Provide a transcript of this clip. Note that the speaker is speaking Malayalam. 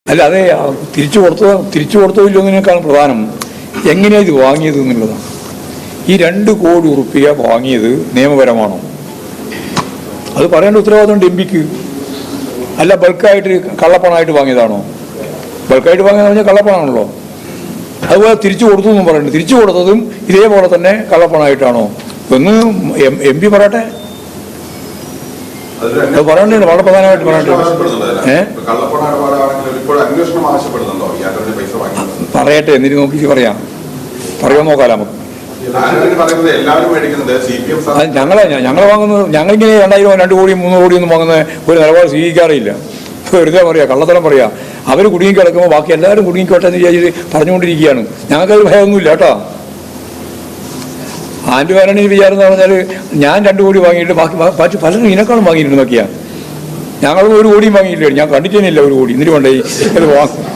അല്ല അതെ, തിരിച്ചു കൊടുത്തതില്ലെന്നതിനേക്കാളും പ്രധാനം എങ്ങനെയാണ് ഇത് വാങ്ങിയത് എന്നുള്ളതാണ്. ഈ 2 കോടി ഉറുപ്പിക വാങ്ങിയത് നിയമപരമാണോ? അത് പറയേണ്ട ഉത്തരവാദിത്തമുണ്ട് എം പിക്ക്. അല്ല ബൾക്കായിട്ട് കള്ളപ്പണമായിട്ട് വാങ്ങിയതാണോ? ബൾക്കായിട്ട് വാങ്ങിയതെന്ന് പറഞ്ഞാൽ കള്ളപ്പണമാണല്ലോ. അതുപോലെ തിരിച്ചു കൊടുത്തു എന്നും പറയുന്നുണ്ട്. തിരിച്ചു കൊടുത്തതും ഇതേപോലെ തന്നെ കള്ളപ്പണമായിട്ടാണോ എന്ന് എം പി പറയട്ടെ. അത് പറയണ്ടേ, വളരെ പ്രധാനമായിട്ട് പറയട്ടെ. പറയട്ടെ, എന്നിട്ട് നോക്കി പറയാം. നോക്കാലോ നമുക്ക്. ഞങ്ങൾ വാങ്ങുന്നത്, ഞങ്ങളിങ്ങനെ 2000, 2 കോടി 3 കോടി ഒന്നും വാങ്ങുന്ന ഒരു നിലപാട് സ്വീകരിക്കാറില്ല. വെറുതെ പറയാ, കള്ളത്തരം പറയാ. അവർ കുടുങ്ങി കിടക്കുമ്പോൾ ബാക്കി എല്ലാവരും കുടുങ്ങിക്കോട്ടെ എന്ന് വിചാരിച്ച് പറഞ്ഞുകൊണ്ടിരിക്കുകയാണ്. ഞങ്ങൾക്കത് ഭയമൊന്നുമില്ല കേട്ടോ. ആൻഡ് ഭരണി വിചാരം എന്ന് പറഞ്ഞാൽ ഞാൻ 2 കോടി വാങ്ങിയിട്ട് ബാക്കി പലരും ഇതിനേക്കാളും വാങ്ങിയിരുന്നു നോക്കിയാൽ. ഞങ്ങളും 1 കോടിയും വാങ്ങിയില്ല. ഞാൻ കണ്ടിട്ടേനില്ല 1 കോടി. എന്നിട്ട് കൊണ്ടേ ഇത് വാങ്ങും.